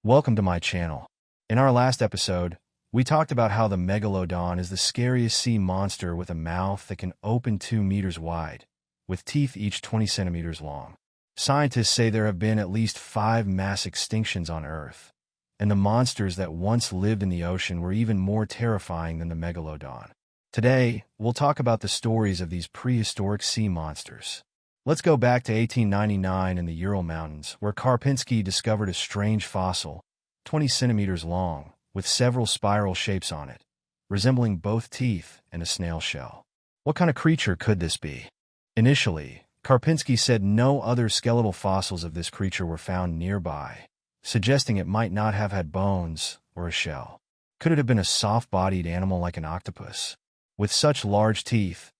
Welcome to my channel. In our last episode, we talked about how the megalodon is the scariest sea monster with a mouth that can open 2 meters wide, with teeth each 20 centimeters long. Scientists say there have been at least 5 mass extinctions on Earth, and the monsters that once lived in the ocean were even more terrifying than the megalodon. Today, we'll talk about the stories of these prehistoric sea monsters. Let's go back to 1899 in the Ural Mountains, where Karpinski discovered a strange fossil, 20 centimeters long, with several spiral shapes on it, resembling both teeth and a snail shell. What kind of creature could this be? Initially, Karpinski said no other skeletal fossils of this creature were found nearby, suggesting it might not have had bones or a shell. Could it have been a soft-bodied animal like an octopus? With such large teeth,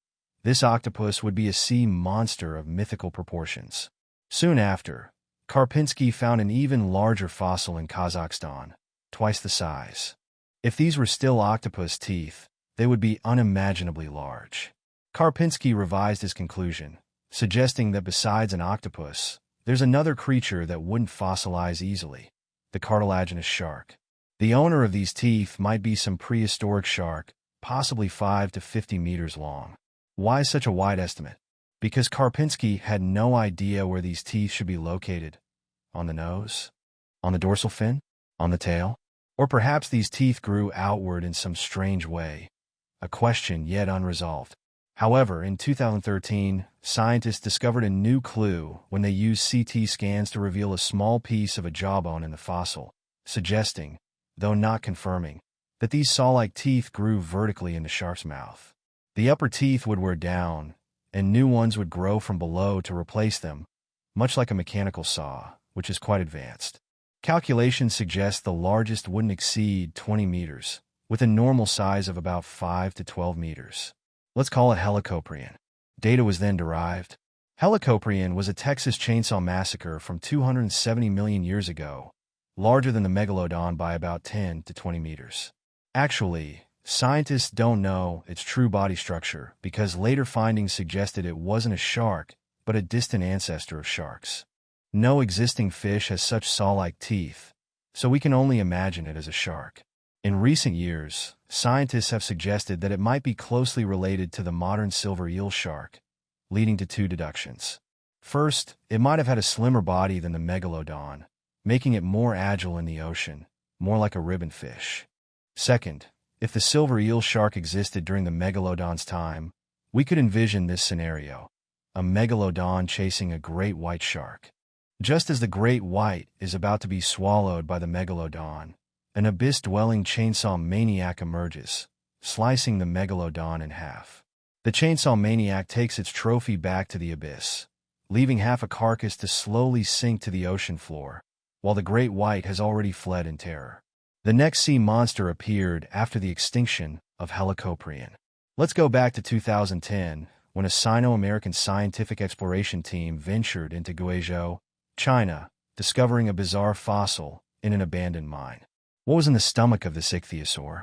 this octopus would be a sea monster of mythical proportions. Soon after, Karpinski found an even larger fossil in Kazakhstan, twice the size. If these were still octopus teeth, they would be unimaginably large. Karpinski revised his conclusion, suggesting that besides an octopus, there's another creature that wouldn't fossilize easily: the cartilaginous shark. The owner of these teeth might be some prehistoric shark, possibly 5 to 50 meters long. Why such a wide estimate? Because Karpinski had no idea where these teeth should be located. On the nose? On the dorsal fin? On the tail? Or perhaps these teeth grew outward in some strange way, a question yet unresolved. However, in 2013, scientists discovered a new clue when they used CT scans to reveal a small piece of a jawbone in the fossil, suggesting, though not confirming, that these saw-like teeth grew vertically in the shark's mouth. The upper teeth would wear down, and new ones would grow from below to replace them, much like a mechanical saw, which is quite advanced. Calculations suggest the largest wouldn't exceed 20 meters, with a normal size of about 5 to 12 meters. Let's call it Helicoprion. Data was then derived. Helicoprion was a Texas chainsaw massacre from 270 million years ago, larger than the megalodon by about 10 to 20 meters. Actually, scientists don't know its true body structure because later findings suggested it wasn't a shark, but a distant ancestor of sharks. No existing fish has such saw-like teeth, so we can only imagine it as a shark. In recent years, scientists have suggested that it might be closely related to the modern silver eel shark, leading to 2 deductions. First, it might have had a slimmer body than the megalodon, making it more agile in the ocean, more like a ribbon fish. Second, if the silver eel shark existed during the megalodon's time, we could envision this scenario: a megalodon chasing a great white shark. Just as the great white is about to be swallowed by the megalodon, an abyss-dwelling chainsaw maniac emerges, slicing the megalodon in half. The chainsaw maniac takes its trophy back to the abyss, leaving half a carcass to slowly sink to the ocean floor, while the great white has already fled in terror. The next sea monster appeared after the extinction of Helicoprion. Let's go back to 2010, when a Sino-American scientific exploration team ventured into Guizhou, China, discovering a bizarre fossil in an abandoned mine. What was in the stomach of this ichthyosaur?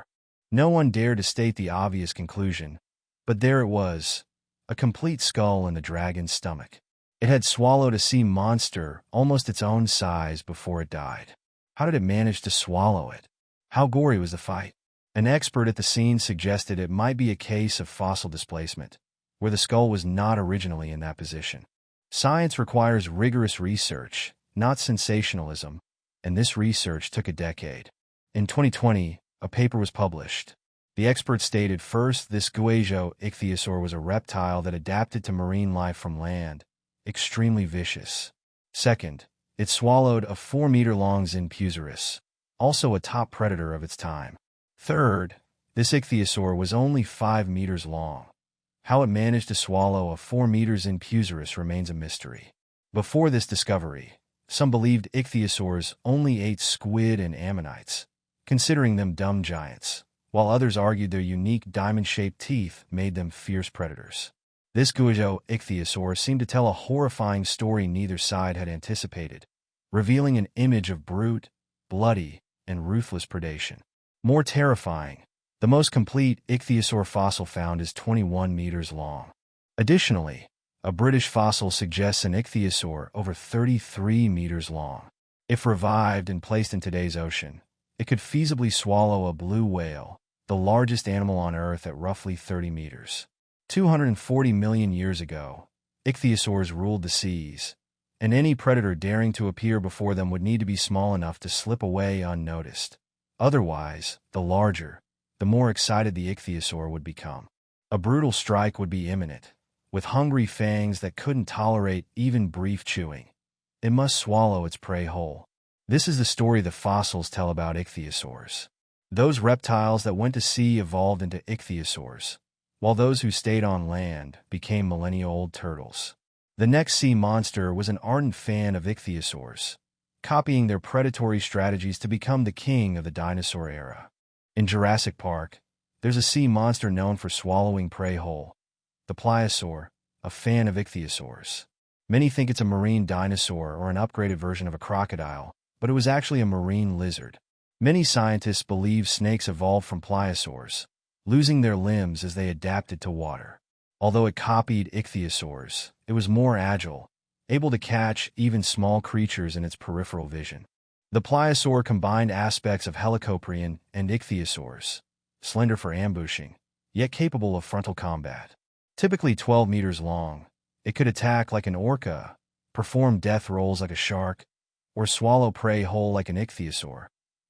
No one dared to state the obvious conclusion, but there it was, a complete skull in the dragon's stomach. It had swallowed a sea monster almost its own size before it died. How did it manage to swallow it? How gory was the fight? An expert at the scene suggested it might be a case of fossil displacement, where the skull was not originally in that position. Science requires rigorous research, not sensationalism, and this research took a decade. In 2020, a paper was published. The experts stated, first, this Guizhou ichthyosaur was a reptile that adapted to marine life from land, extremely vicious. Second, it swallowed a 4-meter-long Xinpusaurus, also a top predator of its time. Third, this ichthyosaur was only 5 meters long. How it managed to swallow a 4-meter Xinpusaurus remains a mystery. Before this discovery, some believed ichthyosaurs only ate squid and ammonites, considering them dumb giants, while others argued their unique diamond-shaped teeth made them fierce predators. This Guizhou ichthyosaur seemed to tell a horrifying story neither side had anticipated, revealing an image of brute, bloody, and ruthless predation. More terrifying, the most complete ichthyosaur fossil found is 21 meters long. Additionally, a British fossil suggests an ichthyosaur over 33 meters long. If revived and placed in today's ocean, it could feasibly swallow a blue whale, the largest animal on Earth at roughly 30 meters. 240 million years ago, ichthyosaurs ruled the seas, and any predator daring to appear before them would need to be small enough to slip away unnoticed. Otherwise, the larger, the more excited the ichthyosaur would become. A brutal strike would be imminent, with hungry fangs that couldn't tolerate even brief chewing. It must swallow its prey whole. This is the story the fossils tell about ichthyosaurs. Those reptiles that went to sea evolved into ichthyosaurs, while those who stayed on land became millennia-old turtles. The next sea monster was an ardent fan of ichthyosaurs, copying their predatory strategies to become the king of the dinosaur era. In Jurassic Park, there's a sea monster known for swallowing prey whole, the pliosaur, a fan of ichthyosaurs. Many think it's a marine dinosaur or an upgraded version of a crocodile, but it was actually a marine lizard. Many scientists believe snakes evolved from pliosaurs, losing their limbs as they adapted to water. Although it copied ichthyosaurs, it was more agile, able to catch even small creatures in its peripheral vision. The pliosaur combined aspects of helicoprion and ichthyosaurs, slender for ambushing, yet capable of frontal combat. Typically 12 meters long, it could attack like an orca, perform death rolls like a shark, or swallow prey whole like an ichthyosaur,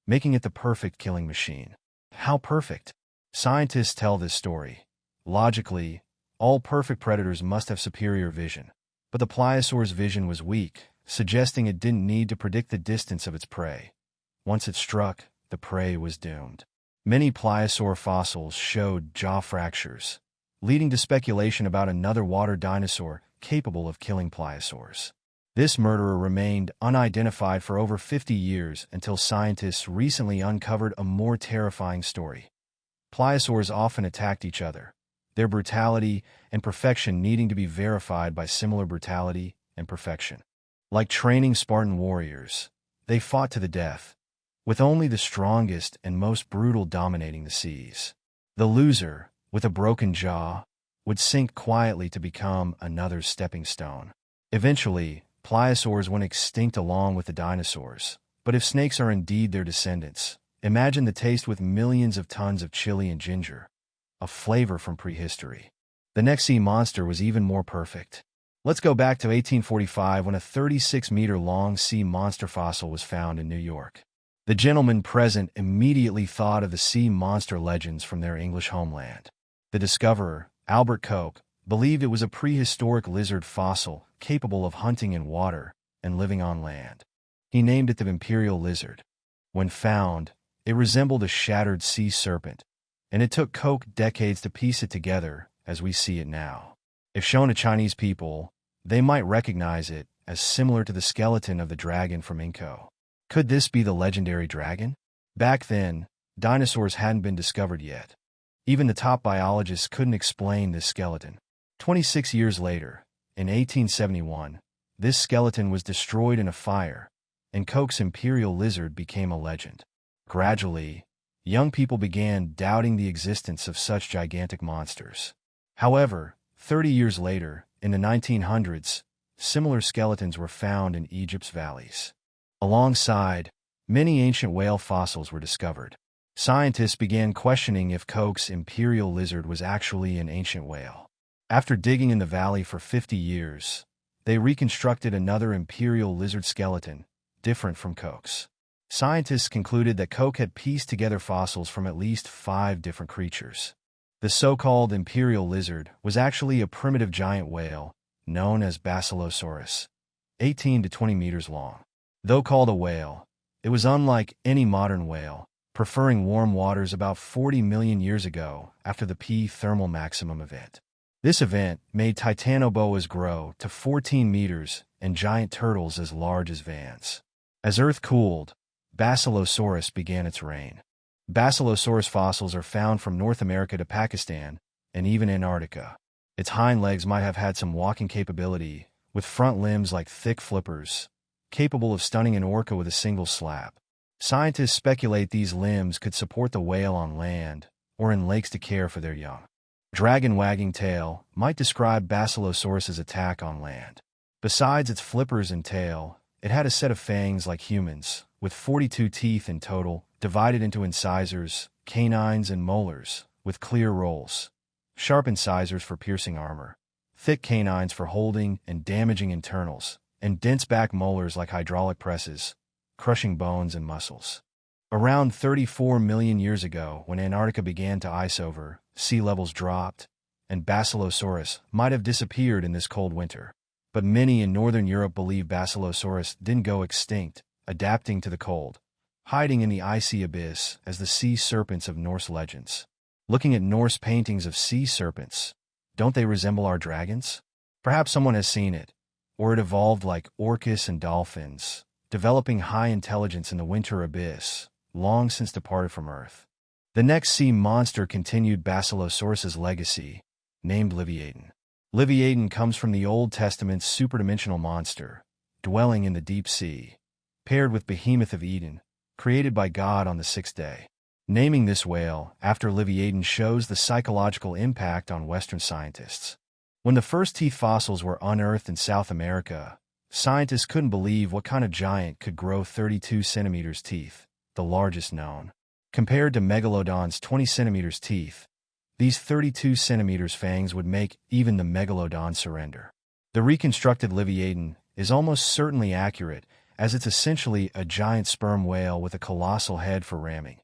making it the perfect killing machine. How perfect? Scientists tell this story. Logically, all perfect predators must have superior vision, but the pliosaur's vision was weak, suggesting it didn't need to predict the distance of its prey. Once it struck, the prey was doomed. Many pliosaur fossils showed jaw fractures, leading to speculation about another water dinosaur capable of killing pliosaurs. This murderer remained unidentified for over 50 years until scientists recently uncovered a more terrifying story. Pliosaurs often attacked each other, their brutality and perfection needing to be verified by similar brutality and perfection. Like training Spartan warriors, they fought to the death, with only the strongest and most brutal dominating the seas. The loser, with a broken jaw, would sink quietly to become another stepping stone. Eventually, pliosaurs went extinct along with the dinosaurs. But if snakes are indeed their descendants, imagine the taste with millions of tons of chili and ginger, a flavor from prehistory. The next sea monster was even more perfect. Let's go back to 1845 when a 36-meter-long sea monster fossil was found in New York. The gentlemen present immediately thought of the sea monster legends from their English homeland. The discoverer, Albert Koch, believed it was a prehistoric lizard fossil capable of hunting in water and living on land. He named it the imperial lizard. When found, it resembled a shattered sea serpent, and it took Koch decades to piece it together as we see it now. If shown to Chinese people, they might recognize it as similar to the skeleton of the dragon from Inko. Could this be the legendary dragon? Back then, dinosaurs hadn't been discovered yet. Even the top biologists couldn't explain this skeleton. 26 years later, in 1871, this skeleton was destroyed in a fire, and Koch's imperial lizard became a legend. Gradually, young people began doubting the existence of such gigantic monsters. However, 30 years later, in the 1900s, similar skeletons were found in Egypt's valleys. Alongside, many ancient whale fossils were discovered. Scientists began questioning if Koch's imperial lizard was actually an ancient whale. After digging in the valley for 50 years, they reconstructed another imperial lizard skeleton, different from Koch's. Scientists concluded that Koch had pieced together fossils from at least 5 different creatures. The so-called imperial lizard was actually a primitive giant whale, known as Basilosaurus, 18 to 20 meters long. Though called a whale, it was unlike any modern whale, preferring warm waters about 40 million years ago after the P thermal maximum event. This event made titanoboas grow to 14 meters and giant turtles as large as vans. As Earth cooled, Basilosaurus began its reign. Basilosaurus fossils are found from North America to Pakistan and even Antarctica. Its hind legs might have had some walking capability, with front limbs like thick flippers, capable of stunning an orca with a single slap. Scientists speculate these limbs could support the whale on land or in lakes to care for their young. Dragon wagging tail might describe Basilosaurus's attack on land. Besides its flippers and tail, It had a set of fangs like humans, with 42 teeth in total, divided into incisors, canines, and molars, with clear rolls. Sharp incisors for piercing armor, thick canines for holding and damaging internals, and dense back molars like hydraulic presses, crushing bones and muscles. Around 34 million years ago, when Antarctica began to ice over, sea levels dropped, and Basilosaurus might have disappeared in this cold winter. But many in northern Europe believe Basilosaurus didn't go extinct, adapting to the cold, hiding in the icy abyss as the sea serpents of Norse legends. Looking at Norse paintings of sea serpents, don't they resemble our dragons? Perhaps someone has seen it, or it evolved like orcas and dolphins, developing high intelligence in the winter abyss, long since departed from Earth. The next sea monster continued Basilosaurus's legacy, named Livyatan. Livyatan comes from the Old Testament's superdimensional monster, dwelling in the deep sea, paired with Behemoth of Eden, created by God on the sixth day. Naming this whale after Livyatan shows the psychological impact on Western scientists. When the first teeth fossils were unearthed in South America, scientists couldn't believe what kind of giant could grow 32 centimeters teeth, the largest known. Compared to Megalodon's 20 centimeters teeth, these 32 centimeters fangs would make even the Megalodon surrender. The reconstructed Livyatan is almost certainly accurate, as it's essentially a giant sperm whale with a colossal head for ramming,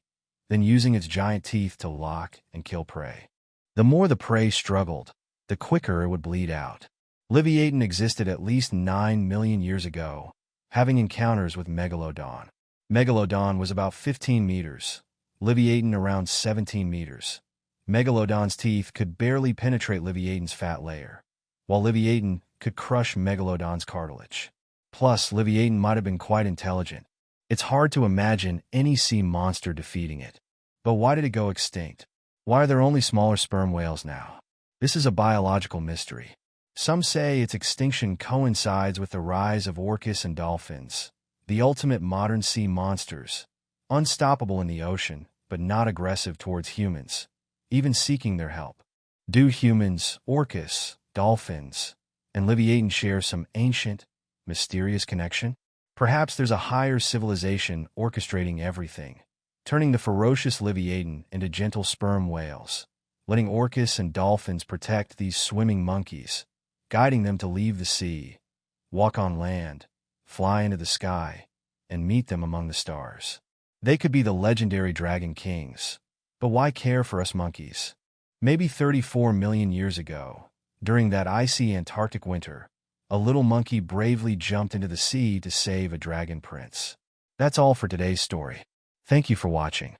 then using its giant teeth to lock and kill prey. The more the prey struggled, the quicker it would bleed out. Livyatan existed at least 9 million years ago, having encounters with Megalodon. Megalodon was about 15 meters, Livyatan around 17 meters. Megalodon's teeth could barely penetrate Livyatan's fat layer, while Livyatan could crush Megalodon's cartilage. Plus, Livyatan might have been quite intelligent. It's hard to imagine any sea monster defeating it. But why did it go extinct? Why are there only smaller sperm whales now? This is a biological mystery. Some say its extinction coincides with the rise of orcas and dolphins, the ultimate modern sea monsters, unstoppable in the ocean, but not aggressive towards humans, even seeking their help. Do humans, orcas, dolphins, and Livyatan share some ancient, mysterious connection? Perhaps there's a higher civilization orchestrating everything, turning the ferocious Livyatan into gentle sperm whales, letting orcas and dolphins protect these swimming monkeys, guiding them to leave the sea, walk on land, fly into the sky, and meet them among the stars. They could be the legendary dragon kings, but why care for us monkeys? Maybe 34 million years ago, during that icy Antarctic winter, a little monkey bravely jumped into the sea to save a dragon prince. That's all for today's story. Thank you for watching.